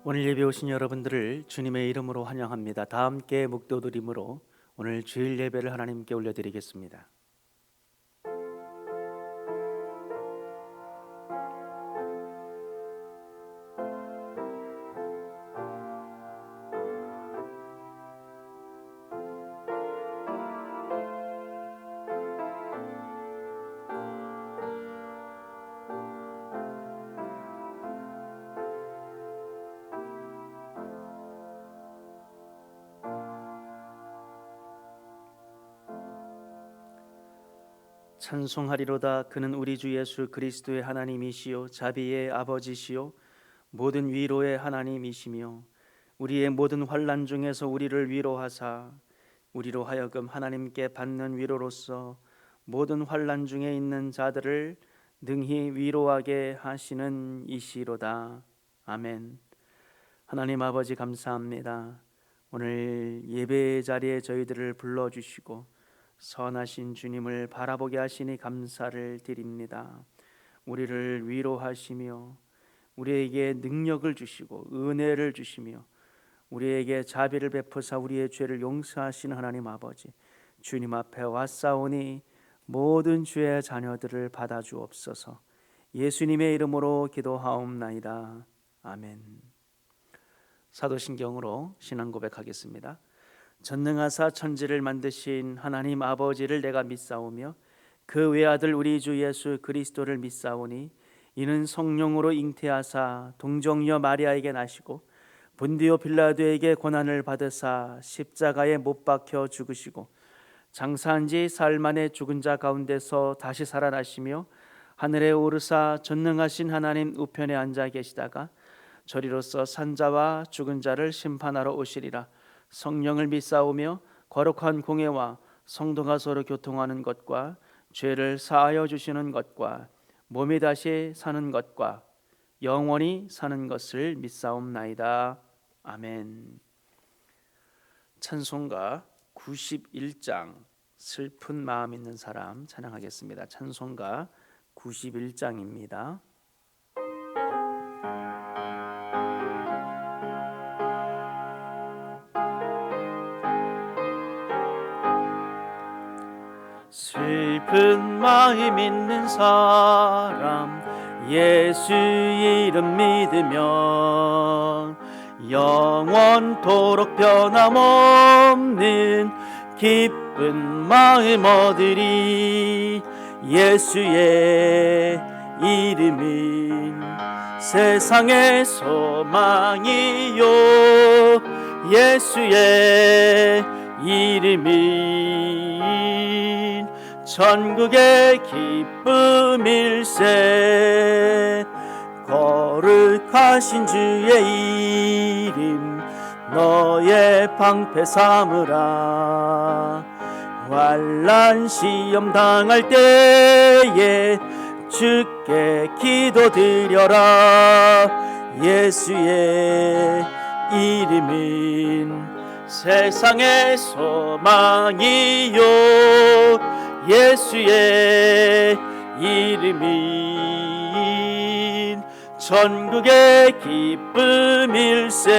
오늘 예배 오신 여러분들을 주님의 이름으로 환영합니다. 다 함께 묵도드림으로 오늘 주일 예배를 하나님께 올려드리겠습니다. 찬송하리로다. 그는 우리 주 예수 그리스도의 하나님이시요 자비의 아버지시요 모든 위로의 하나님이시며 우리의 모든 환난 중에서 우리를 위로하사 우리로 하여금 하나님께 받는 위로로서 모든 환난 중에 있는 자들을 능히 위로하게 하시는 이시로다. 아멘. 하나님 아버지 감사합니다. 오늘 예배 자리에 저희들을 불러주시고 선하신 주님을 바라보게 하시니 감사를 드립니다. 우리를 위로하시며 우리에게 능력을 주시고 은혜를 주시며 우리에게 자비를 베푸사 우리의 죄를 용서하시는 하나님 아버지, 주님 앞에 왔사오니 모든 주의 자녀들을 받아주옵소서. 예수님의 이름으로 기도하옵나이다. 아멘. 사도신경으로 신앙 고백하겠습니다. 전능하사 천지를 만드신 하나님 아버지를 내가 믿사오며 그 외아들 우리 주 예수 그리스도를 믿사오니 이는 성령으로 잉태하사 동정녀 마리아에게 나시고 본디오 빌라도에게 고난을 받으사 십자가에 못 박혀 죽으시고 장사한 지 사흘 만에 죽은 자 가운데서 다시 살아나시며 하늘에 오르사 전능하신 하나님 우편에 앉아 계시다가 저리로서 산자와 죽은 자를 심판하러 오시리라. 성령을 믿사오며 거룩한 공회와 성도가 서로 교통하는 것과 죄를 사하여 주시는 것과 몸이 다시 사는 것과 영원히 사는 것을 믿사옵나이다. 아멘. 찬송가 91장 슬픈 마음 있는 사람 찬양하겠습니다. 찬송가 91장입니다. 슬픈 마음 있는 사람 예수 이름 믿으면 영원토록 변함없는 기쁜 마음 얻으리. 예수의 이름은 세상의 소망이요 예수의 이름은 천국의 기쁨일세. 거룩하신 주의 이름 너의 방패 삼으라. 환난 시험 당할 때에 주께 기도드려라. 예수의 이름은 세상의 소망이요 예수의 이름은 천국의 기쁨일세.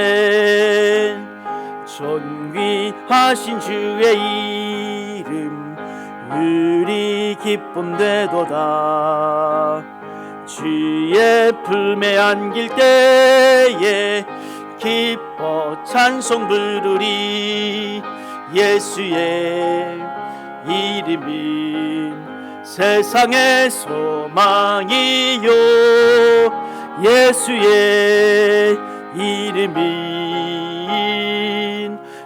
존귀하신 주의 이름 우리 기쁨 되도다. 주의 품에 안길 때에 기뻐 찬송 부르리. 예수의 이름은 세상의 소망이요 예수의 이름은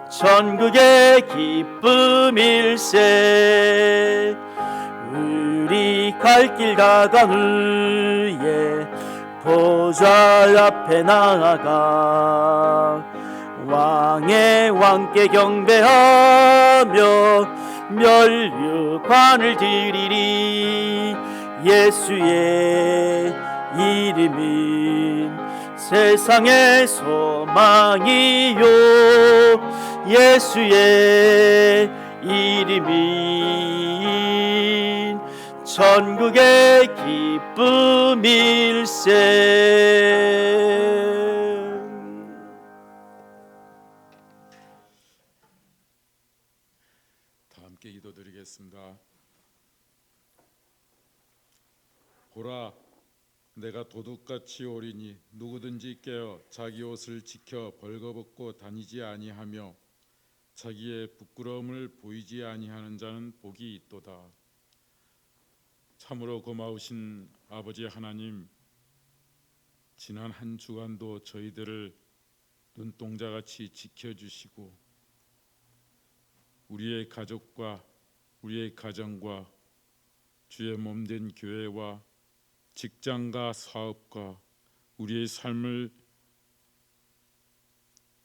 천국의 기쁨일세. 우리 갈 길 가던 후에 보좌 앞에 나아가 왕의 왕께 경배하며 면류관을 드리리. 예수의 이름은 세상의 소망이요 예수의 이름은 천국의 기쁨일세. 기도하겠습니다. 보라, 내가 도둑같이 오리니 누구든지 깨어 자기 옷을 지켜 벌거벗고 다니지 아니하며 자기의 부끄러움을 보이지 아니하는 자는 복이 있도다. 참으로 고마우신 아버지 하나님, 지난 한 주간도 저희들을 눈동자같이 지켜주시고 우리의 가족과 우리의 가정과 주의 몸된 교회와 직장과 사업과 우리의 삶을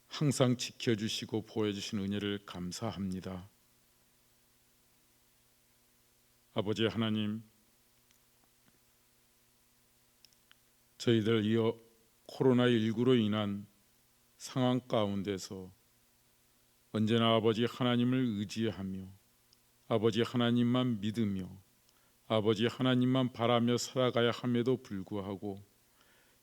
항상 지켜주시고 보여주신 은혜를 감사합니다. 아버지 하나님, 저희들 이 코로나19로 인한 상황 가운데서 언제나 아버지 하나님을 의지하며 아버지 하나님만 믿으며 아버지 하나님만 바라며 살아가야 함에도 불구하고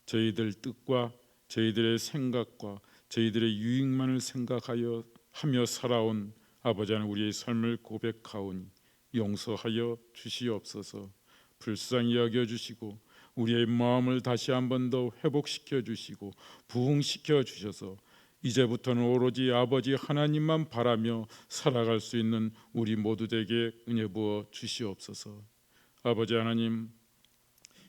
저희들 뜻과 저희들의 생각과 저희들의 유익만을 생각하여 하며 살아온 아버지 하나님, 우리의 삶을 고백하오니 용서하여 주시옵소서. 불쌍히 여겨주시고 우리의 마음을 다시 한 번 더 회복시켜 주시고 부흥시켜 주셔서 이제부터는 오로지 아버지 하나님만 바라며 살아갈 수 있는 우리 모두에게 은혜 부어 주시옵소서. 아버지 하나님,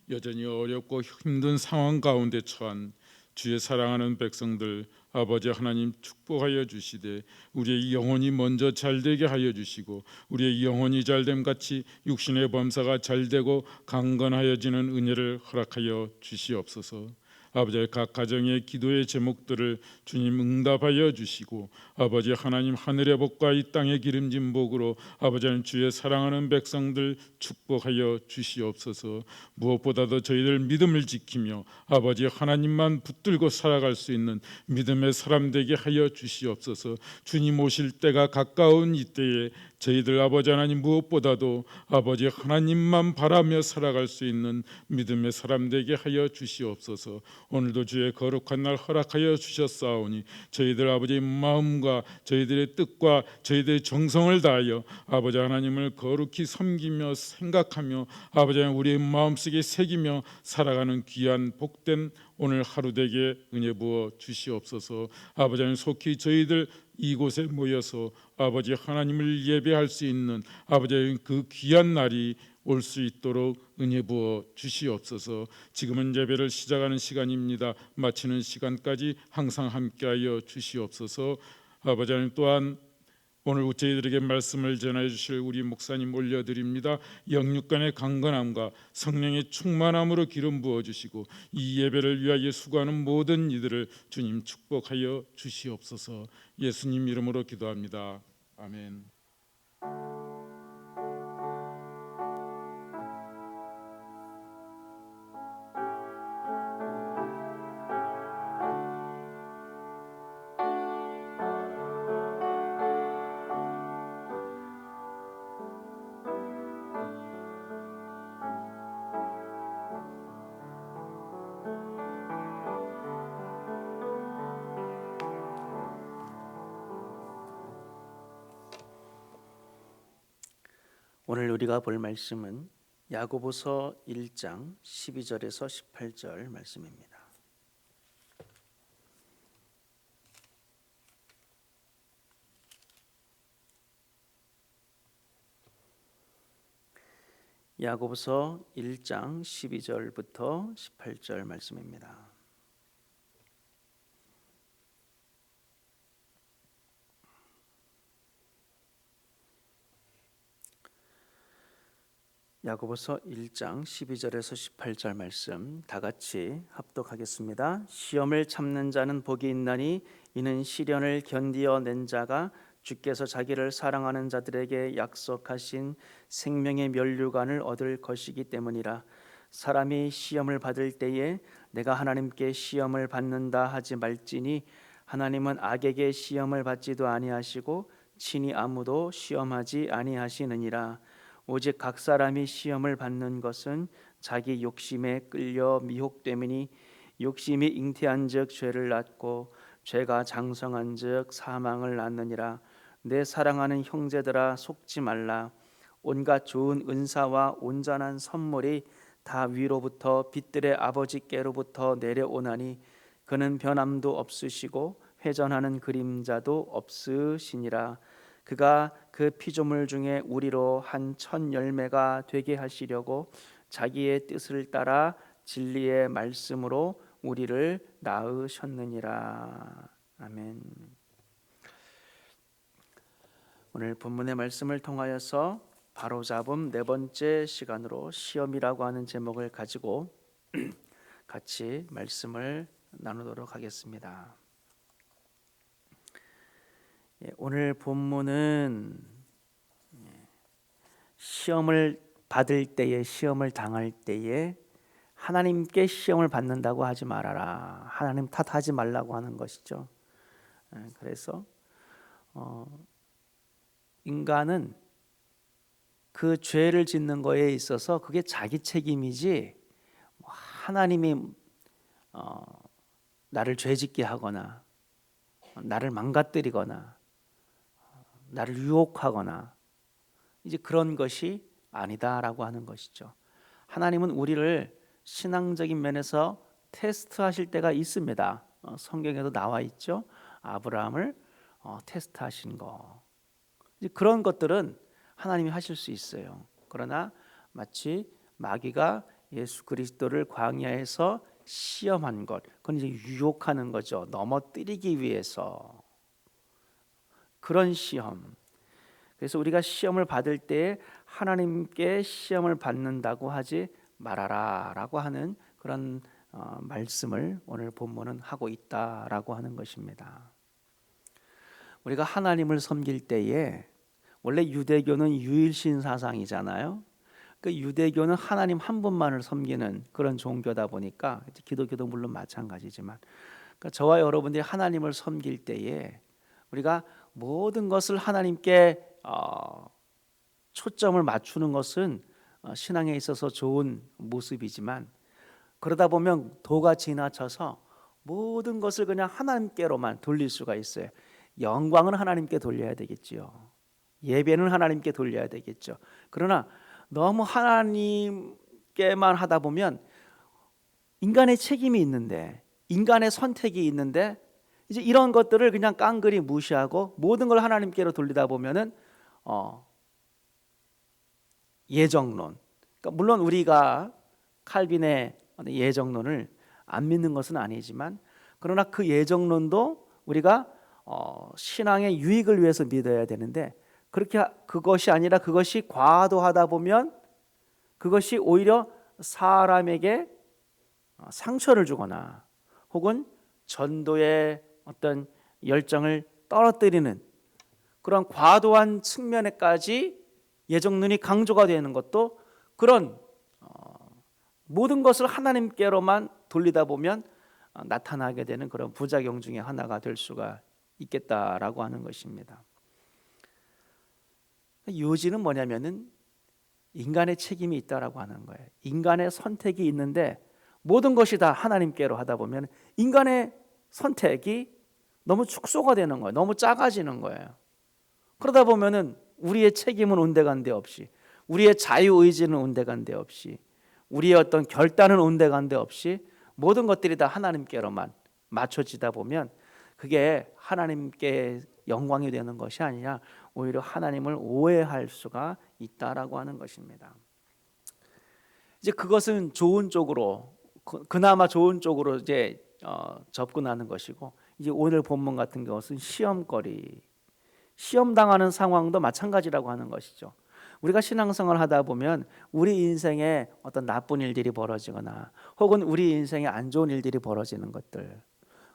여전히 어렵고 힘든 상황 가운데 처한 주의 사랑하는 백성들 아버지 하나님 축복하여 주시되 우리의 영혼이 먼저 잘되게 하여 주시고 우리의 영혼이 잘됨 같이 육신의 범사가 잘되고 강건하여지는 은혜를 허락하여 주시옵소서. 아버지, 각 가정의 기도의 제목들을 주님 응답하여 주시고 아버지 하나님, 하늘의 복과 이 땅의 기름진 복으로 아버지 하나님 주의 사랑하는 백성들 축복하여 주시옵소서. 무엇보다도 저희들 믿음을 지키며 아버지 하나님만 붙들고 살아갈 수 있는 믿음의 사람 되게 하여 주시옵소서. 주님 오실 때가 가까운 이때에 저희들 아버지 하나님 무엇보다도 아버지 하나님만 바라며 살아갈 수 있는 믿음의 사람 되게 하여 주시옵소서. 오늘도 주의 거룩한 날 허락하여 주셨사오니 저희들 아버지의 마음과 저희들의 뜻과 저희들의 정성을 다하여 아버지 하나님을 거룩히 섬기며 생각하며 아버지 하나님 우리의 마음속에 새기며 살아가는 귀한 복된 오늘 하루 되게 은혜 부어 주시옵소서. 아버지 하나님, 속히 저희들 이곳에 모여서 아버지 하나님을 예배할 수 있는 아버지 하나님 그 귀한 날이 올 수 있도록 은혜 부어 주시옵소서. 지금은 예배를 시작하는 시간입니다. 마치는 시간까지 항상 함께하여 주시옵소서. 아버지 하나님, 또한 오늘 저희들에게 말씀을 전해 주실 우리 목사님 올려드립니다. 영육간의 강건함과 성령의 충만함으로 기름 부어주시고 이 예배를 위하여 수고하는 모든 이들을 주님 축복하여 주시옵소서. 예수님 이름으로 기도합니다. 아멘. 오늘 우리가 볼 말씀은 야고보서 1장 12절에서 18절 말씀입니다. 야고보서 1장 12절부터 18절 말씀입니다. 야고보서 1장 12절에서 18절 말씀 다 같이 합독하겠습니다. 시험을 참는 자는 복이 있나니 이는 시련을 견디어 낸 자가 주께서 자기를 사랑하는 자들에게 약속하신 생명의 면류관을 얻을 것이기 때문이라. 사람이 시험을 받을 때에 내가 하나님께 시험을 받는다 하지 말지니 하나님은 악에게 시험을 받지도 아니하시고 친히 아무도 시험하지 아니하시느니라. 오직 각 사람이 시험을 받는 것은 자기 욕심에 끌려 미혹됨이니 욕심이 잉태한즉 죄를 낳고 죄가 장성한즉 사망을 낳느니라. 내 사랑하는 형제들아, 속지 말라. 온갖 좋은 은사와 온전한 선물이 다 위로부터 빛들의 아버지께로부터 내려오나니 그는 변함도 없으시고 회전하는 그림자도 없으시니라. 그가 그 피조물 중에 우리로 한 첫 열매가 되게 하시려고 자기의 뜻을 따라 진리의 말씀으로 우리를 낳으셨느니라. 아멘. 오늘 본문의 말씀을 통하여서 바로잡음 네 번째 시간으로 시험이라고 하는 제목을 가지고 같이 말씀을 나누도록 하겠습니다. 오늘 본문은 시험을 받을 때에, 시험을 당할 때에 하나님께 시험을 받는다고 하지 말아라, 하나님 탓하지 말라고 하는 것이죠. 그래서 인간은 그 죄를 짓는 거에 있어서 그게 자기 책임이지 하나님이 나를 죄짓게 하거나 나를 망가뜨리거나 나를 유혹하거나 이제 그런 것이 아니다라고 하는 것이죠. 하나님은 우리를 신앙적인 면에서 테스트하실 때가 있습니다. 성경에도 나와 있죠. 아브라함을 테스트하신 거. 이제 그런 것들은 하나님이 하실 수 있어요. 그러나 마치 마귀가 예수 그리스도를 광야에서 시험한 것, 그건 이제 유혹하는 거죠. 넘어뜨리기 위해서. 그런 시험. 그래서 우리가 시험을 받을 때 하나님께 시험을 받는다고 하지 말아라라고 하는 그런 말씀을 오늘 본문은 하고 있다라고 하는 것입니다. 우리가 하나님을 섬길 때에 원래 유대교는 유일신 사상이잖아요. 그 유대교는 하나님 한 분만을 섬기는 그런 종교다 보니까 기독교도 물론 마찬가지지만, 그러니까 저와 여러분들이 하나님을 섬길 때에 우리가 모든 것을 하나님께 초점을 맞추는 것은 신앙에 있어서 좋은 모습이지만, 그러다 보면 도가 지나쳐서 모든 것을 그냥 하나님께로만 돌릴 수가 있어요. 영광은 하나님께 돌려야 되겠지요. 예배는 하나님께 돌려야 되겠죠. 그러나 너무 하나님께만 하다 보면 인간의 책임이 있는데, 인간의 선택이 있는데, 이제 이런 것들을 그냥 깡그리 무시하고 모든 걸 하나님께로 돌리다 보면은 예정론. 그러니까 물론 우리가 칼빈의 예정론을 안 믿는 것은 아니지만, 그러나 그 예정론도 우리가 신앙의 유익을 위해서 믿어야 되는데, 그렇게 그것이 아니라 그것이 과도하다 보면 그것이 오히려 사람에게 상처를 주거나 혹은 전도의 어떤 열정을 떨어뜨리는 그런 과도한 측면에까지 예정론이 강조가 되는 것도, 그런 모든 것을 하나님께로만 돌리다 보면 나타나게 되는 그런 부작용 중에 하나가 될 수가 있겠다라고 하는 것입니다. 요지는 뭐냐면은 인간의 책임이 있다라고 하는 거예요. 인간의 선택이 있는데 모든 것이 다 하나님께로 하다 보면 인간의 선택이 너무 축소가 되는 거예요. 너무 작아지는 거예요. 그러다 보면은 우리의 책임은 온데간데 없이, 우리의 자유의지는 온데간데 없이, 우리의 어떤 결단은 온데간데 없이 모든 것들이 다 하나님께로만 맞춰지다 보면 그게 하나님께 영광이 되는 것이 아니라 오히려 하나님을 오해할 수가 있다라고 하는 것입니다. 이제 그것은 좋은 쪽으로, 그나마 좋은 쪽으로 이제 접근하는 것이고, 이제 오늘 본문 같은 것은 시험거리, 시험 당하는 상황도 마찬가지라고 하는 것이죠. 우리가 신앙생활을 하다 보면 우리 인생에 어떤 나쁜 일들이 벌어지거나 혹은 우리 인생에 안 좋은 일들이 벌어지는 것들,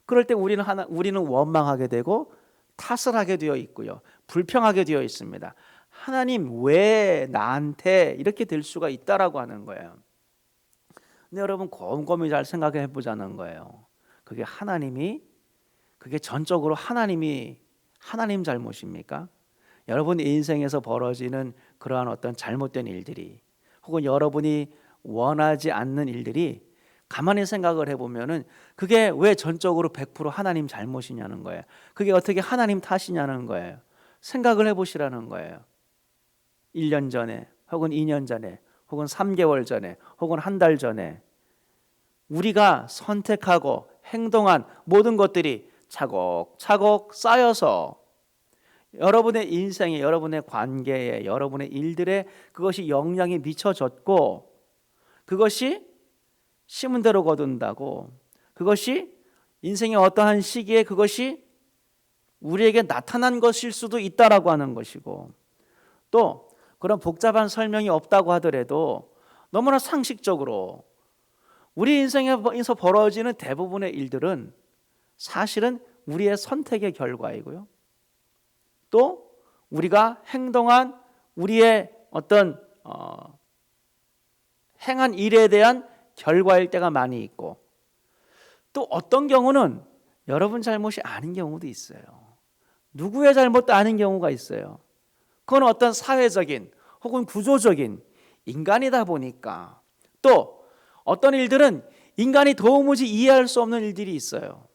그럴 때 우리는 원망하게 되고 탓을 하게 되어 있고요, 불평하게 되어 있습니다. 하나님 왜 나한테 이렇게 될 수가 있다라고 하는 거예요. 근데 여러분 곰곰이 잘 생각해 보자는 거예요. 그게 전적으로 하나님 잘못입니까? 여러분 인생에서 벌어지는 그러한 어떤 잘못된 일들이 혹은 여러분이 원하지 않는 일들이 가만히 생각을 해보면은 그게 왜 전적으로 100% 하나님 잘못이냐는 거예요. 그게 어떻게 하나님 탓이냐는 거예요. 생각을 해보시라는 거예요. 1년 전에 혹은 2년 전에 혹은 3개월 전에 혹은 한 달 전에 우리가 선택하고 행동한 모든 것들이 차곡차곡 쌓여서 여러분의 인생에, 여러분의 관계에, 여러분의 일들에 그것이 영향이 미쳐졌고, 그것이 심은 대로 거둔다고, 그것이 인생의 어떠한 시기에 그것이 우리에게 나타난 것일 수도 있다라고 하는 것이고, 또 그런 복잡한 설명이 없다고 하더라도 너무나 상식적으로 우리 인생에서 벌어지는 대부분의 일들은 사실은 우리의 선택의 결과이고요, 또 우리가 행동한 우리의 어떤 행한 일에 대한 결과일 때가 많이 있고, 또 어떤 경우는 여러분 잘못이 아닌 경우도 있어요. 누구의 잘못도 아닌 경우가 있어요. 그건 어떤 사회적인 혹은 구조적인 인간이다 보니까, 또 어떤 일들은 인간이 도무지 이해할 수 없는 일들이 있어요.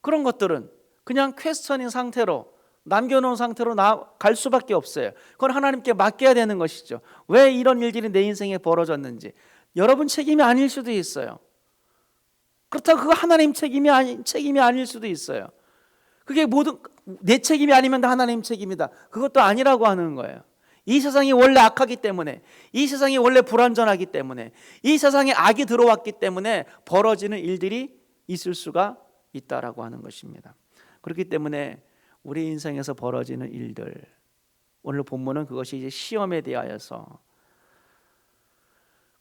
그런 것들은 그냥 퀘스천인 상태로, 남겨놓은 상태로 갈 수밖에 없어요. 그건 하나님께 맡겨야 되는 것이죠. 왜 이런 일들이 내 인생에 벌어졌는지 여러분 책임이 아닐 수도 있어요. 그렇다고 그거 하나님 책임이 아닐 수도 있어요. 그게 모든 내 책임이 아니면 다 하나님 책임이다, 그것도 아니라고 하는 거예요. 이 세상이 원래 악하기 때문에, 이 세상이 원래 불완전하기 때문에, 이 세상에 악이 들어왔기 때문에 벌어지는 일들이 있을 수가 있다라고 하는 것입니다. 그렇기 때문에 우리 인생에서 벌어지는 일들, 오늘 본문은 그것이 이제 시험에 대하여서,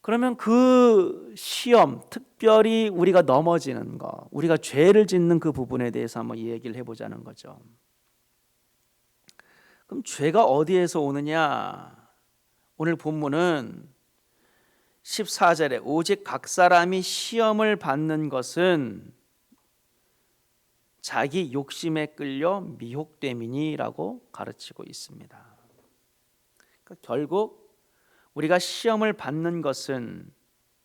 그러면 그 시험, 특별히 우리가 넘어지는 거, 우리가 죄를 짓는 그 부분에 대해서 한번 얘기를 해보자는 거죠. 그럼 죄가 어디에서 오느냐? 오늘 본문은 14절에 오직 각 사람이 시험을 받는 것은 자기 욕심에 끌려 미혹됨이니라고 가르치고 있습니다. 그러니까 결국 우리가 시험을 받는 것은,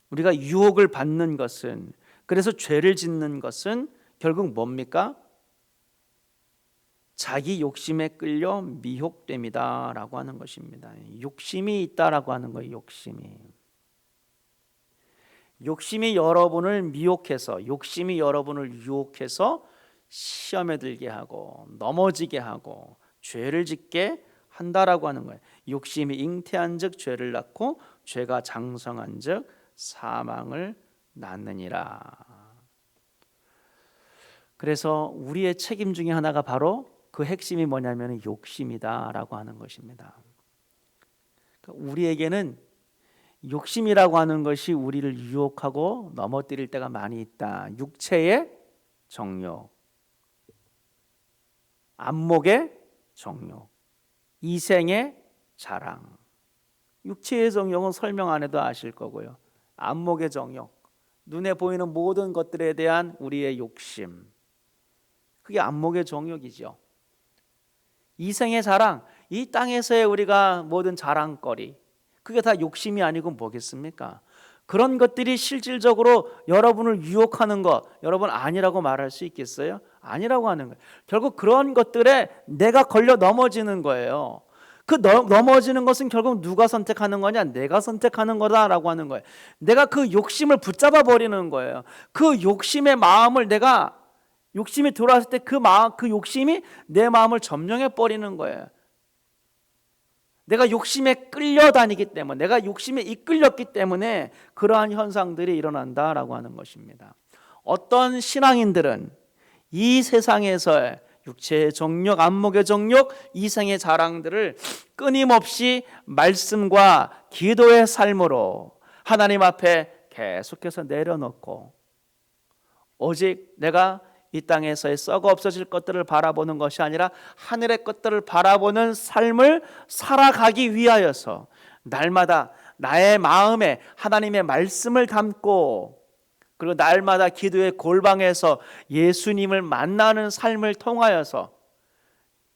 우리가 유혹을 받는 것은, 그래서 죄를 짓는 것은 결국 뭡니까? 자기 욕심에 끌려 미혹됨이다라고 하는 것입니다. 욕심이 있다라고 하는 거예요. 욕심이 여러분을 미혹해서, 욕심이 여러분을 유혹해서 시험에 들게 하고 넘어지게 하고 죄를 짓게 한다라고 하는 거예요. 욕심이 잉태한즉 죄를 낳고 죄가 장성한즉 사망을 낳느니라. 그래서 우리의 책임 중에 하나가 바로 그 핵심이 뭐냐면 욕심이다라고 하는 것입니다. 우리에게는 욕심이라고 하는 것이 우리를 유혹하고 넘어뜨릴 때가 많이 있다. 육체의 정욕, 안목의 정욕, 이생의 자랑. 육체의 정욕은 설명 안 해도 아실 거고요. 안목의 정욕, 눈에 보이는 모든 것들에 대한 우리의 욕심, 그게 안목의 정욕이죠. 이생의 자랑, 이 땅에서의 우리가 모든 자랑거리, 그게 다 욕심이 아니고 뭐겠습니까? 그런 것들이 실질적으로 여러분을 유혹하는 것, 여러분 아니라고 말할 수 있겠어요? 아니라고 하는 거예요. 결국 그런 것들에 내가 걸려 넘어지는 거예요. 그 넘어지는 것은 결국 누가 선택하는 거냐? 내가 선택하는 거다라고 하는 거예요. 내가 그 욕심을 붙잡아 버리는 거예요. 그 욕심의 마음을 내가, 욕심이 들어왔을 때 그 욕심이 내 마음을 점령해 버리는 거예요. 내가 욕심에 끌려다니기 때문에, 내가 욕심에 이끌렸기 때문에 그러한 현상들이 일어난다라고 하는 것입니다. 어떤 신앙인들은 이 세상에서의 육체의 정욕, 안목의 정욕, 이생의 자랑들을 끊임없이 말씀과 기도의 삶으로 하나님 앞에 계속해서 내려놓고, 오직 내가 이 땅에서의 썩어 없어질 것들을 바라보는 것이 아니라 하늘의 것들을 바라보는 삶을 살아가기 위하여서 날마다 나의 마음에 하나님의 말씀을 담고, 그리고 날마다 기도의 골방에서 예수님을 만나는 삶을 통하여서,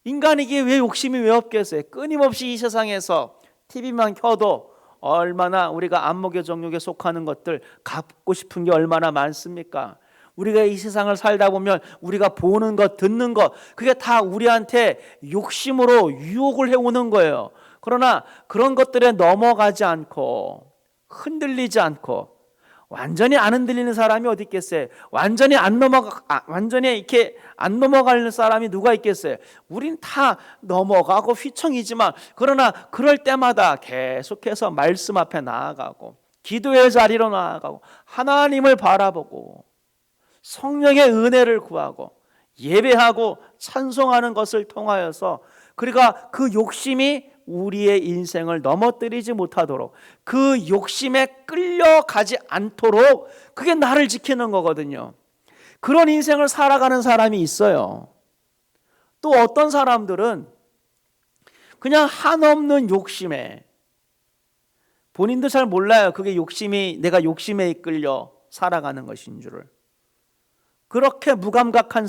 인간에게 왜 욕심이 왜 없겠어요? 끊임없이 이 세상에서 TV만 켜도 얼마나 우리가 안목의 정욕에 속하는 것들, 갖고 싶은 게 얼마나 많습니까? 우리가 이 세상을 살다 보면 우리가 보는 것, 듣는 것, 그게 다 우리한테 욕심으로 유혹을 해오는 거예요. 그러나 그런 것들에 넘어가지 않고 흔들리지 않고, 완전히 안 흔들리는 사람이 어디 있겠어요? 완전히 이렇게 안 넘어가는 사람이 누가 있겠어요? 우린 다 넘어가고 휘청이지만, 그러나 그럴 때마다 계속해서 말씀 앞에 나아가고 기도의 자리로 나아가고 하나님을 바라보고 성령의 은혜를 구하고 예배하고 찬송하는 것을 통하여서, 그러니까 그 욕심이 우리의 인생을 넘어뜨리지 못하도록, 그 욕심에 끌려가지 않도록, 그게 나를 지키는 거거든요. 그런 인생을 살아가는 사람이 있어요. 또 어떤 사람들은 그냥 한없는 욕심에, 본인도 잘 몰라요. 그게 욕심이, 내가 욕심에 이끌려 살아가는 것인 줄을. 그렇게 무감각한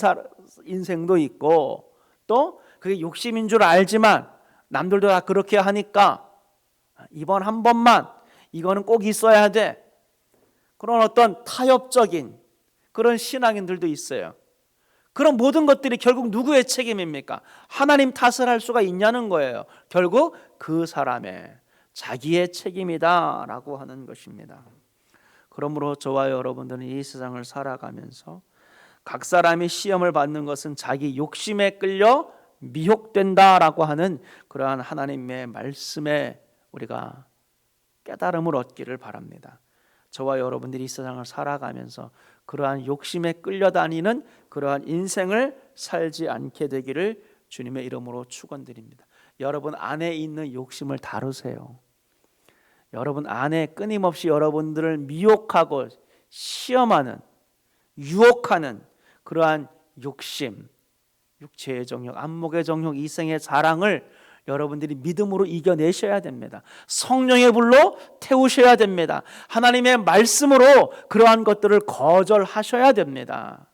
인생도 있고, 또 그게 욕심인 줄 알지만 남들도 다 그렇게 하니까 이번 한 번만 이거는 꼭 있어야 돼, 그런 어떤 타협적인 그런 신앙인들도 있어요. 그런 모든 것들이 결국 누구의 책임입니까? 하나님 탓을 할 수가 있냐는 거예요. 결국 그 사람의 자기의 책임이다라고 하는 것입니다. 그러므로 저와 여러분들은 이 세상을 살아가면서 각 사람이 시험을 받는 것은 자기 욕심에 끌려 미혹된다라고 하는 그러한 하나님의 말씀에 우리가 깨달음을 얻기를 바랍니다. 저와 여러분들이 이 세상을 살아가면서 그러한 욕심에 끌려다니는 그러한 인생을 살지 않게 되기를 주님의 이름으로 축원드립니다. 여러분 안에 있는 욕심을 다루세요. 여러분 안에 끊임없이 여러분들을 미혹하고 시험하는, 유혹하는 그러한 욕심, 육체의 정욕, 안목의 정욕, 이생의 자랑을 여러분들이 믿음으로 이겨내셔야 됩니다. 성령의 불로 태우셔야 됩니다. 하나님의 말씀으로 그러한 것들을 거절하셔야 됩니다.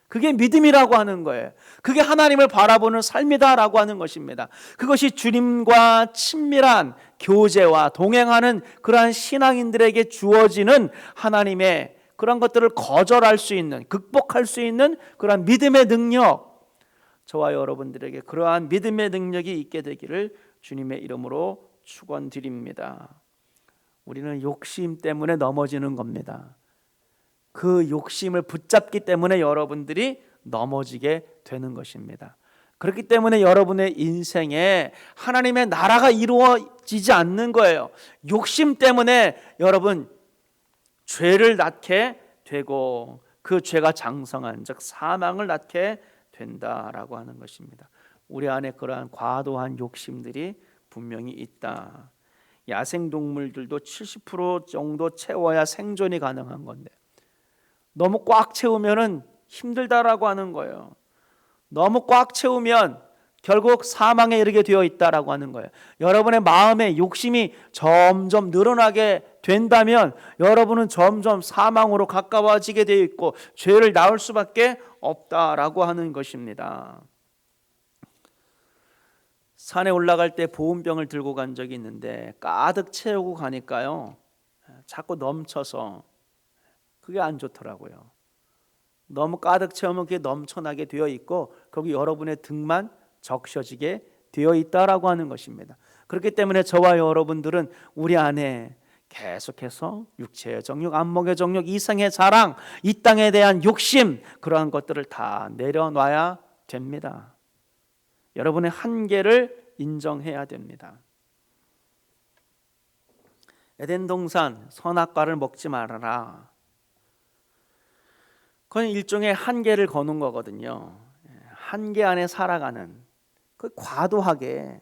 그게 믿음이라고 하는 거예요. 그게 하나님을 바라보는 삶이다라고 하는 것입니다. 그것이 주님과 친밀한 교제와 동행하는 그러한 신앙인들에게 주어지는 하나님의 그런 것들을 거절할 수 있는, 극복할 수 있는 그러한 믿음의 능력, 저와 여러분들에게 그러한 믿음의 능력이 있게 되기를 주님의 이름으로 축원드립니다. 우리는 욕심 때문에 넘어지는 겁니다. 그 욕심을 붙잡기 때문에 여러분들이 넘어지게 되는 것입니다. 그렇기 때문에 여러분의 인생에 하나님의 나라가 이루어지지 않는 거예요. 욕심 때문에 여러분 죄를 낳게 되고, 그 죄가 장성한 즉 사망을 낳게 된다라고 하는 것입니다. 우리 안에 그러한 과도한 욕심들이 분명히 있다. 야생동물들도 70% 정도 채워야 생존이 가능한 건데 너무 꽉 채우면은 힘들다라고 하는 거예요. 너무 꽉 채우면 결국 사망에 이르게 되어 있다라고 하는 거예요. 여러분의 마음에 욕심이 점점 늘어나게 된다면 여러분은 점점 사망으로 가까워지게 되어 있고 죄를 낳을 수밖에 없다라고 하는 것입니다. 산에 올라갈 때 보온병을 들고 간 적이 있는데 가득 채우고 가니까요, 자꾸 넘쳐서 그게 안 좋더라고요. 너무 가득 채우면 그게 넘쳐나게 되어 있고 거기 여러분의 등만 적셔지게 되어 있다라고 하는 것입니다. 그렇기 때문에 저와 여러분들은 우리 안에 계속해서 육체의 정욕, 안목의 정욕, 이생의 자랑, 이 땅에 대한 욕심, 그러한 것들을 다 내려놔야 됩니다. 여러분의 한계를 인정해야 됩니다. 에덴 동산 선악과를 먹지 말아라. 그건 일종의 한계를 거는 거거든요. 한계 안에 살아가는, 그 과도하게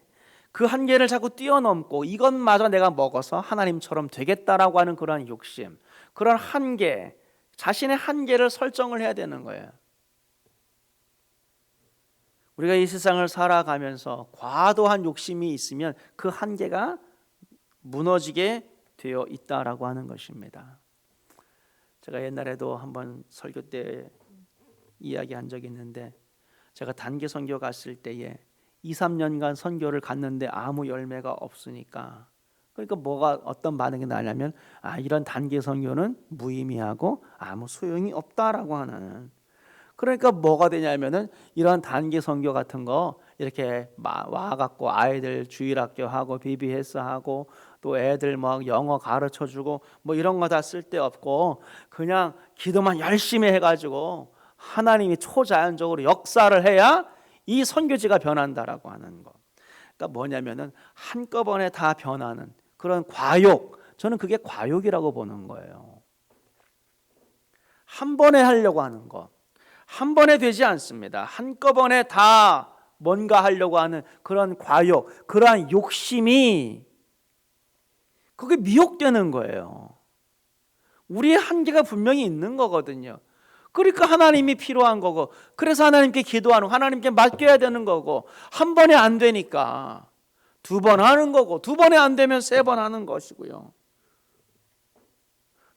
그 한계를 자꾸 뛰어넘고 이것마저 내가 먹어서 하나님처럼 되겠다라고 하는 그런 욕심, 그런 한계, 자신의 한계를 설정을 해야 되는 거예요. 우리가 이 세상을 살아가면서 과도한 욕심이 있으면 그 한계가 무너지게 되어 있다라고 하는 것입니다. 제가 옛날에도 한번 설교 때 이야기한 적이 있는데, 제가 단기 선교 갔을 때에 2, 3년간 선교를 갔는데 아무 열매가 없으니까 그러니까 뭐가 어떤 반응이 나냐면 이런 단기 선교는 무의미하고 아무 소용이 없다라고 하는. 그러니까 뭐가 되냐면은 이런 단기 선교 같은 거 이렇게 와갖고 아이들 주일학교 하고 BBS 하고 또 애들 막 영어 가르쳐 주고 뭐 이런 거 다 쓸데없고 그냥 기도만 열심히 해가지고 하나님이 초자연적으로 역사를 해야 이 선교지가 변한다라고 하는 거. 그러니까 뭐냐면은 한꺼번에 다 변하는 그런 과욕, 저는 그게 과욕이라고 보는 거예요. 한 번에 하려고 하는 거, 한 번에 되지 않습니다. 한꺼번에 다 뭔가 하려고 하는 그런 과욕, 그러한 욕심이 그게 미혹되는 거예요. 우리의 한계가 분명히 있는 거거든요. 그러니까 하나님이 필요한 거고, 그래서 하나님께 기도하는, 하나님께 맡겨야 되는 거고, 한 번에 안 되니까 두 번 하는 거고, 두 번에 안 되면 세 번 하는 것이고요.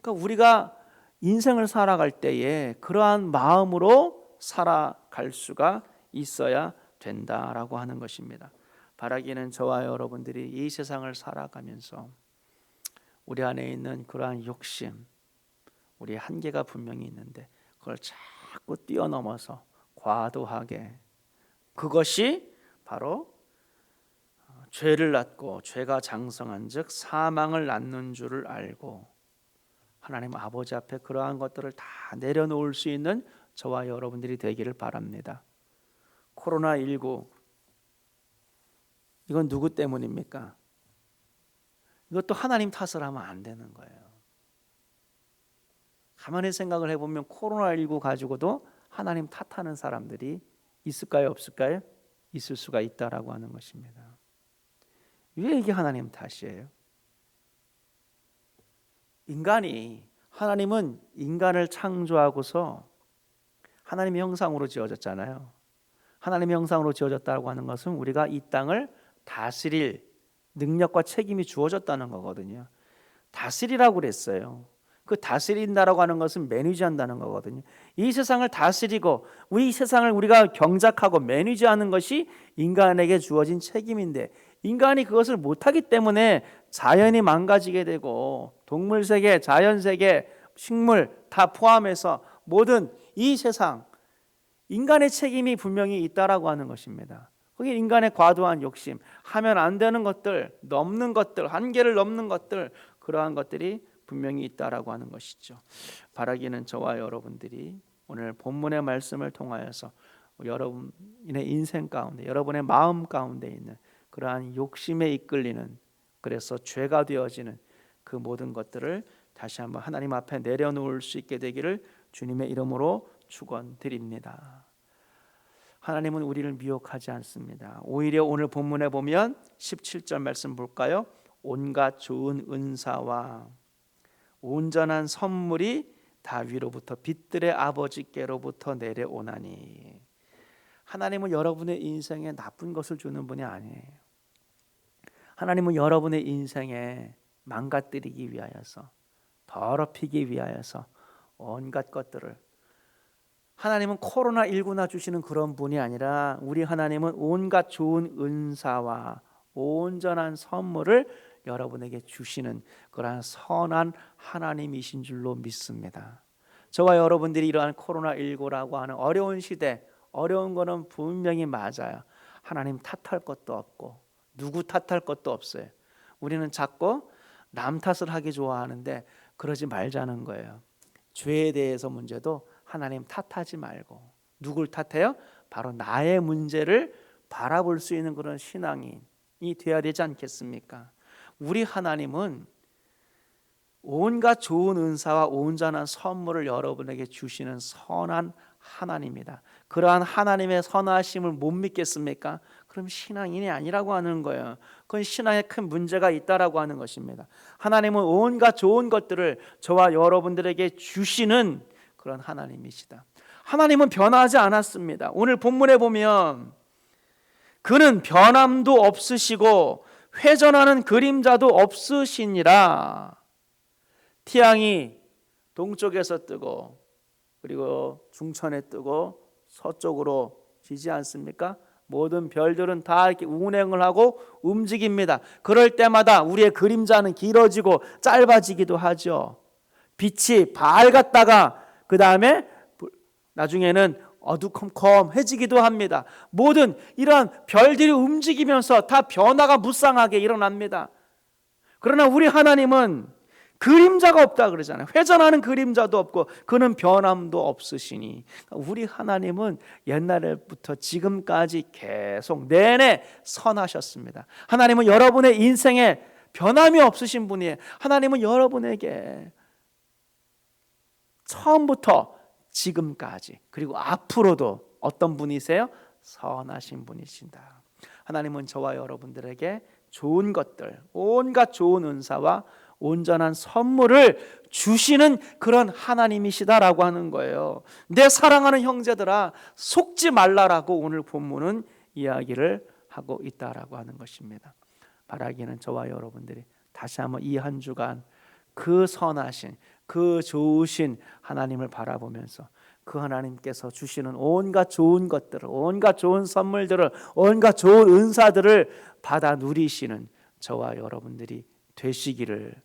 그러니까 우리가 인생을 살아갈 때에 그러한 마음으로 살아갈 수가 있어야 된다라고 하는 것입니다. 바라기는 저와 여러분들이 이 세상을 살아가면서 우리 안에 있는 그러한 욕심, 우리의 한계가 분명히 있는데 그걸 자꾸 뛰어넘어서 과도하게, 그것이 바로 죄를 낳고 죄가 장성한 즉 사망을 낳는 줄을 알고 하나님 아버지 앞에 그러한 것들을 다 내려놓을 수 있는 저와 여러분들이 되기를 바랍니다. 코로나19 이건 누구 때문입니까? 이것도 하나님 탓을 하면 안 되는 거예요. 가만히 생각을 해보면 코로나19 가지고도 하나님 탓하는 사람들이 있을까요, 없을까요? 있을 수가 있다라고 하는 것입니다. 왜 이게 하나님 탓이에요? 하나님은 인간을 창조하고서 하나님의 형상으로 지어졌잖아요. 하나님의 형상으로 지어졌다고 하는 것은 우리가 이 땅을 다스릴 능력과 책임이 주어졌다는 거거든요. 다스리라고 그랬어요. 그 다스린다라고 하는 것은 매니지한다는 거거든요. 이 세상을 다스리고 우리 세상을 우리가 경작하고 매니지하는 것이 인간에게 주어진 책임인데 인간이 그것을 못하기 때문에 자연이 망가지게 되고 동물 세계, 자연 세계, 식물 다 포함해서 모든 이 세상 인간의 책임이 분명히 있다라고 하는 것입니다. 그게 인간의 과도한 욕심, 하면 안 되는 것들, 넘는 것들, 한계를 넘는 것들, 그러한 것들이 분명히 있다라고 하는 것이죠. 바라기는 저와 여러분들이 오늘 본문의 말씀을 통하여서 여러분의 인생 가운데, 여러분의 마음 가운데 있는 그러한 욕심에 이끌리는, 그래서 죄가 되어지는 그 모든 것들을 다시 한번 하나님 앞에 내려놓을 수 있게 되기를 주님의 이름으로 축원드립니다. 하나님은 우리를 미혹하지 않습니다. 오히려 오늘 본문에 보면 17절 말씀 볼까요? 온갖 좋은 은사와 온전한 선물이 다 위로부터 빛들의 아버지께로부터 내려오나니. 하나님은 여러분의 인생에 나쁜 것을 주는 분이 아니에요. 하나님은 여러분의 인생에 망가뜨리기 위하여서, 더럽히기 위하여서 온갖 것들을, 하나님은 코로나19나 주시는 그런 분이 아니라 우리 하나님은 온갖 좋은 은사와 온전한 선물을 여러분에게 주시는 그러한 선한 하나님이신 줄로 믿습니다. 저와 여러분들이 이러한 코로나19라고 하는 어려운 시대, 어려운 거는 분명히 맞아요. 하나님 탓할 것도 없고 누구 탓할 것도 없어요. 우리는 자꾸 남 탓을 하기 좋아하는데 그러지 말자는 거예요. 죄에 대해서 문제도 하나님 탓하지 말고 누굴 탓해요? 바로 나의 문제를 바라볼 수 있는 그런 신앙인이 되어야 되지 않겠습니까? 우리 하나님은 온갖 좋은 은사와 온전한 선물을 여러분에게 주시는 선한 하나님입니다. 그러한 하나님의 선하심을 못 믿겠습니까? 그럼 신앙인이 아니라고 하는 거예요. 그건 신앙에 큰 문제가 있다라고 하는 것입니다. 하나님은 온갖 좋은 것들을 저와 여러분들에게 주시는 그런 하나님이시다. 하나님은 변하지 않았습니다. 오늘 본문에 보면 그는 변함도 없으시고 회전하는 그림자도 없으시니라. 태양이 동쪽에서 뜨고 그리고 중천에 뜨고 서쪽으로 지지 않습니까? 모든 별들은 다 이렇게 운행을 하고 움직입니다. 그럴 때마다 우리의 그림자는 길어지고 짧아지기도 하죠. 빛이 밝았다가 그 다음에 나중에는 어두컴컴해지기도 합니다. 모든 이러한 별들이 움직이면서 다 변화가 무쌍하게 일어납니다. 그러나 우리 하나님은 그림자가 없다 그러잖아요. 회전하는 그림자도 없고 그는 변함도 없으시니, 우리 하나님은 옛날부터 지금까지 계속 내내 선하셨습니다. 하나님은 여러분의 인생에 변함이 없으신 분이에요. 하나님은 여러분에게 처음부터 지금까지 그리고 앞으로도 어떤 분이세요? 선하신 분이신다. 하나님은 저와 여러분들에게 좋은 것들, 온갖 좋은 은사와 온전한 선물을 주시는 그런 하나님이시다라고 하는 거예요. 내 사랑하는 형제들아, 속지 말라라고 오늘 본문은 이야기를 하고 있다라고 하는 것입니다. 바라기는 저와 여러분들이 다시 한번 이 한 주간 그 선하신, 그 좋으신 하나님을 바라보면서 그 하나님께서 주시는 온갖 좋은 것들을, 온갖 좋은 선물들을, 온갖 좋은 은사들을 받아 누리시는 저와 여러분들이 되시기를,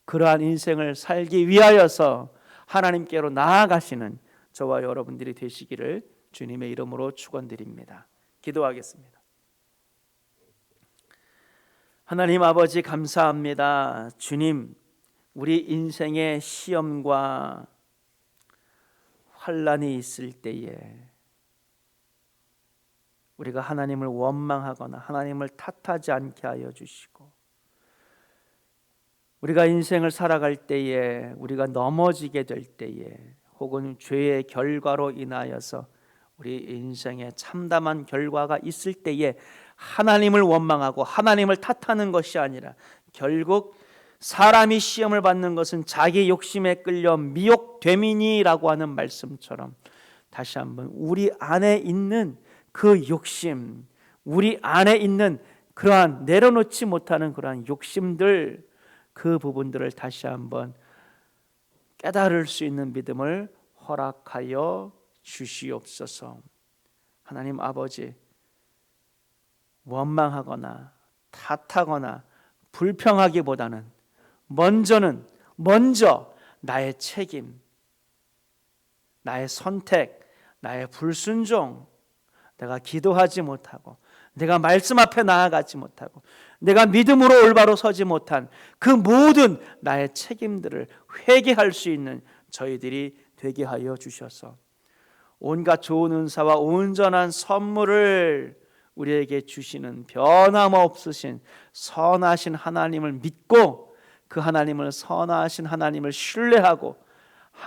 그러한 인생을 살기 위하여서 하나님께로 나아가시는 저와 여러분들이 되시기를 주님의 이름으로 축원드립니다. 기도하겠습니다. 하나님 아버지, 감사합니다. 주님, 우리 인생의 시험과 환난이 있을 때에 우리가 하나님을 원망하거나 하나님을 탓하지 않게 하여 주시고, 우리가 인생을 살아갈 때에 우리가 넘어지게 될 때에 혹은 죄의 결과로 인하여서 우리 인생에 참담한 결과가 있을 때에 하나님을 원망하고 하나님을 탓하는 것이 아니라, 결국 사람이 시험을 받는 것은 자기 욕심에 끌려 미혹됨이니라고 하는 말씀처럼 다시 한번 우리 안에 있는 그 욕심, 우리 안에 있는 그러한 내려놓지 못하는 그러한 욕심들, 그 부분들을 다시 한번 깨달을 수 있는 믿음을 허락하여 주시옵소서. 하나님 아버지, 원망하거나 탓하거나 불평하기보다는 먼저 나의 책임, 나의 선택, 나의 불순종, 내가 기도하지 못하고 내가 말씀 앞에 나아가지 못하고 내가 믿음으로 올바로 서지 못한 그 모든 나의 책임들을 회개할 수 있는 저희들이 되게 하여 주셔서 온갖 좋은 은사와 온전한 선물을 우리에게 주시는 변함없으신 선하신 하나님을 믿고, 그 하나님을, 선하신 하나님을 신뢰하고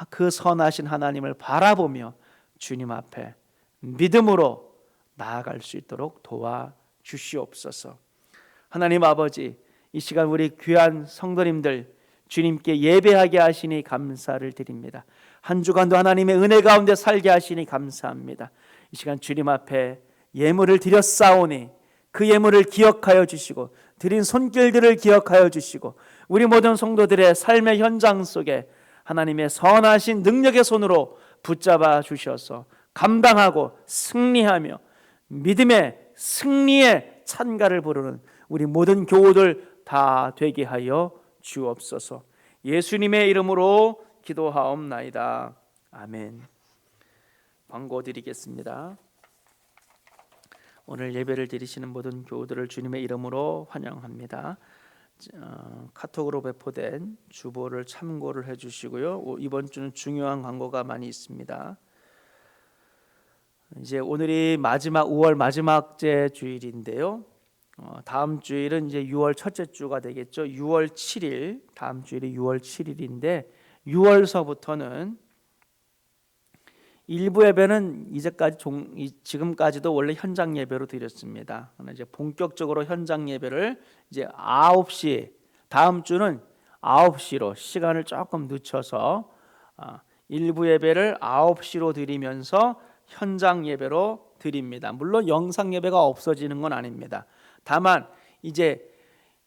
그 선하신 하나님을 바라보며 주님 앞에 믿음으로 나아갈 수 있도록 도와주시옵소서. 하나님 아버지, 이 시간 우리 귀한 성도님들 주님께 예배하게 하시니 감사를 드립니다. 한 주간도 하나님의 은혜 가운데 살게 하시니 감사합니다. 이 시간 주님 앞에 예물을 드렸사오니 그 예물을 기억하여 주시고 드린 손길들을 기억하여 주시고 우리 모든 성도들의 삶의 현장 속에 하나님의 선하신 능력의 손으로 붙잡아 주셔서 감당하고 승리하며 믿음의 승리의 찬가를 부르는 우리 모든 교우들 다 되게 하여 주옵소서. 예수님의 이름으로 기도하옵나이다. 아멘. 광고 드리겠습니다. 오늘 예배를 드리시는 모든 교우들을 주님의 이름으로 환영합니다. 카톡으로 배포된 주보를 참고를 해주시고요. 이번 주는 중요한 광고가 많이 있습니다. 이제 오늘이 5월 마지막째 주일인데요. 다음 주일은 이제 6월 첫째 주가 되겠죠. 6월 7일, 다음 주일이 6월 7일인데 6월서부터는 일부 예배는 지금까지도 원래 현장 예배로 드렸습니다. 그러나 이제 본격적으로 현장 예배를 이제 9시, 다음 주는 9시로 시간을 조금 늦춰서 일부 예배를 9시로 드리면서 현장 예배로 드립니다. 물론 영상 예배가 없어지는 건 아닙니다. 다만 이제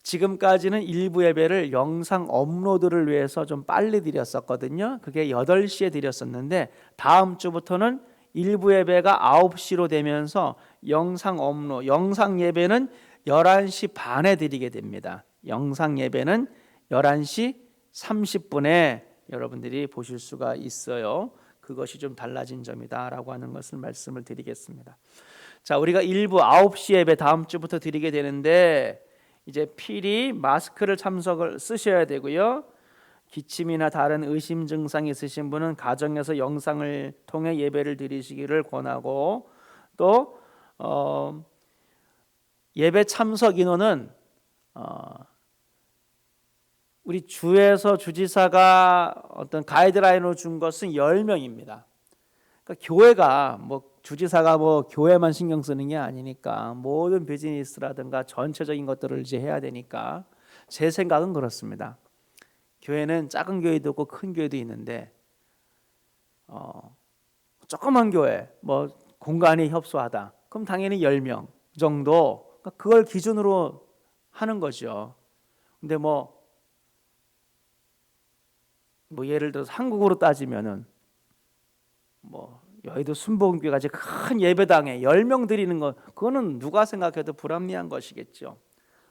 지금까지는 일부 예배를 영상 업로드를 위해서 좀 빨리 드렸었거든요. 그게 8시에 드렸었는데 다음 주부터는 일부 예배가 9시로 되면서 영상 업로, 영상 예배는 11시 반에 드리게 됩니다. 영상 예배는 11시 30분에 여러분들이 보실 수가 있어요. 그것이 좀 달라진 점이다라고 하는 것을 말씀을 드리겠습니다. 자, 우리가 일부 9시 예배 다음 주부터 드리게 되는데 이제 필히 마스크를 참석을 쓰셔야 되고요. 기침이나 다른 의심 증상이 있으신 분은 가정에서 영상을 통해 예배를 드리시기를 권하고, 또 예배 참석 인원은 우리 주에서 주지사가 어떤 가이드라인으로 준 것은 10명입니다. 그러니까 교회가 주지사가 교회만 신경 쓰는 게 아니니까 모든 비즈니스라든가 전체적인 것들을 이제 해야 되니까 제 생각은 그렇습니다. 교회는 작은 교회도 있고 큰 교회도 있는데 조그만 교회 공간이 협소하다. 그럼 당연히 10명 정도, 그걸 기준으로 하는 거죠. 근데 예를 들어서 한국으로 따지면은 여의도 순복음교회까지 큰 예배당에 10명 드리는 거, 그거는 누가 생각해도 불합리한 것이겠죠.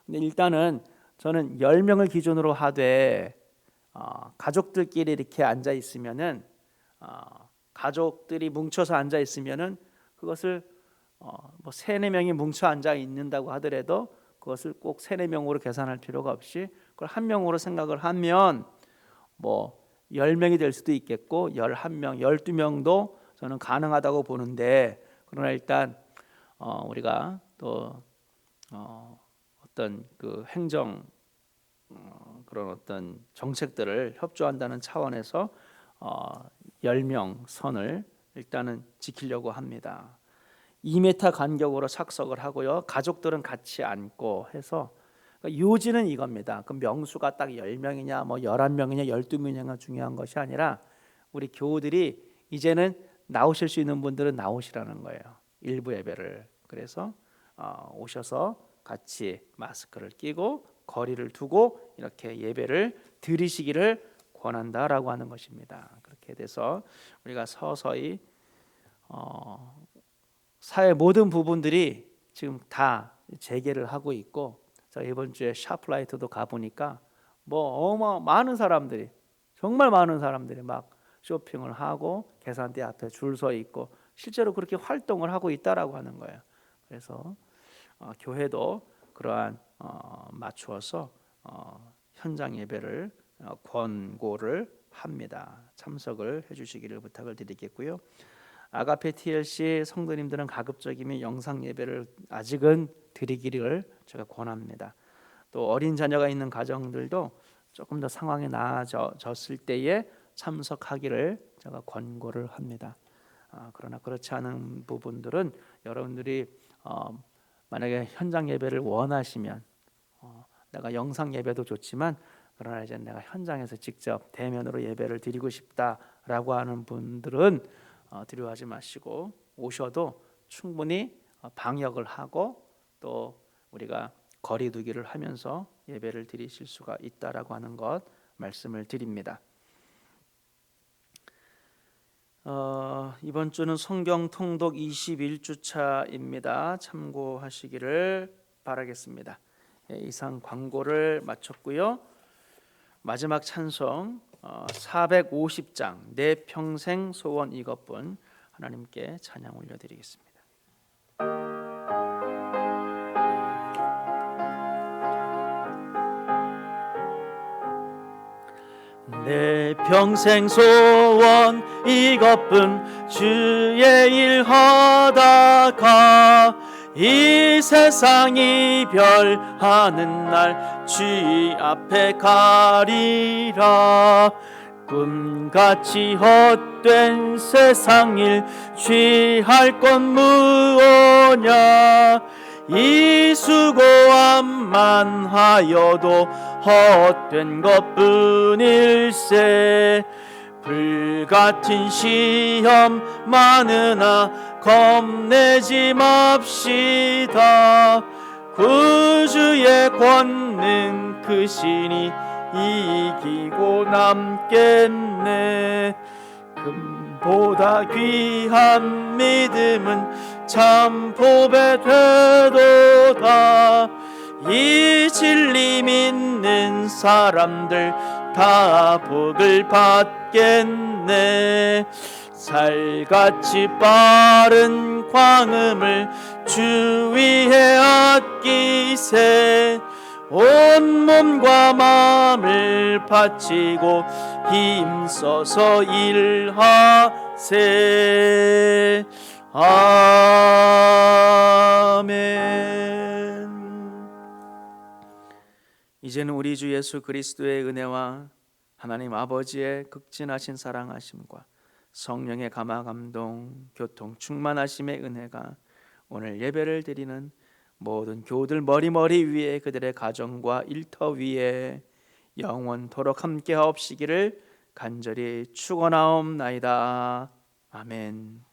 근데 일단은 저는 10명을 기준으로 하되 가족들끼리 이렇게 앉아 있으면은 가족들이 뭉쳐서 앉아 있으면은 그것을 3-4명이 뭉쳐 앉아 있는다고 하더라도 그것을 꼭 3-4명으로 계산할 필요가 없이 그걸 한 명으로 생각을 하면 10명이 될 수도 있겠고 11명, 12명도 저는 가능하다고 보는데, 그러나 일단 우리가 또 어떤 그 행정 그런 어떤 정책들을 협조한다는 차원에서 10명 선을 일단은 지키려고 합니다. 2m 간격으로 착석을 하고요. 가족들은 같이 앉고 해서, 그러니까 요지는 이겁니다. 그 명수가 딱 10명이냐 11명이냐 12명이냐가 중요한 것이 아니라 우리 교우들이 이제는 나오실 수 있는 분들은 나오시라는 거예요. 일부 예배를. 그래서 오셔서 같이 마스크를 끼고 거리를 두고 이렇게 예배를 드리시기를 권한다라고 하는 것입니다. 그렇게 돼서 우리가 서서히 사회 모든 부분들이 지금 다 재개를 하고 있고, 저 이번 주에 샤프라이트도 가보니까 많은 사람들이, 정말 많은 사람들이 막 쇼핑을 하고 계산대 앞에 줄 서 있고 실제로 그렇게 활동을 하고 있다라고 하는 거예요. 그래서 교회도 그러한 맞추어서 현장 예배를 권고를 합니다. 참석을 해주시기를 부탁을 드리겠고요. 아가페 TLC 성도님들은 가급적이면 영상 예배를 아직은 드리기를 제가 권합니다. 또 어린 자녀가 있는 가정들도 조금 더 상황이 나아졌을 때에 참석하기를 제가 권고를 합니다. 그러나 그렇지 않은 부분들은 여러분들이 만약에 현장 예배를 원하시면 내가 영상 예배도 좋지만 그러나 이제 내가 현장에서 직접 대면으로 예배를 드리고 싶다라고 하는 분들은 두려워하지 마시고 오셔도 충분히 방역을 하고 또 우리가 거리 두기를 하면서 예배를 드리실 수가 있다라고 하는 것 말씀을 드립니다. 이번 주는 성경 통독 21주차입니다. 참고하시기를 바라겠습니다. 이상 광고를 마쳤고요. 마지막 찬송 450장 내 평생 소원 이것뿐 하나님께 찬양 올려드리겠습니다. 내 평생 소원 이것뿐 주의 일 하다가 이 세상 이별하는 날 주의 앞에 가리라. 꿈같이 헛된 세상 일 취할 것 무엇냐. 이 수고함만 하여도 헛된 것뿐일세. 불같은 시험 많으나 겁내지 맙시다. 구주의 권능 크시니 이기고 남겠네. 금보다 귀한 믿음은 참 복이 되도다. 이 진리 믿는 사람들 다 복을 받겠네. 살같이 빠른 광음을 주 위에 아끼세. 온 몸과 마음을 바치고 힘써서 일하세. 아멘. 이제는 우리 주 예수 그리스도의 은혜와 하나님 아버지의 극진하신 사랑하심과 성령의 감화 감동 교통 충만하심의 은혜가 오늘 예배를 드리는 모든 교우들 머리 위에 그들의 가정과 일터 위에 영원토록 함께하옵시기를 간절히 축원하옵나이다. 아멘.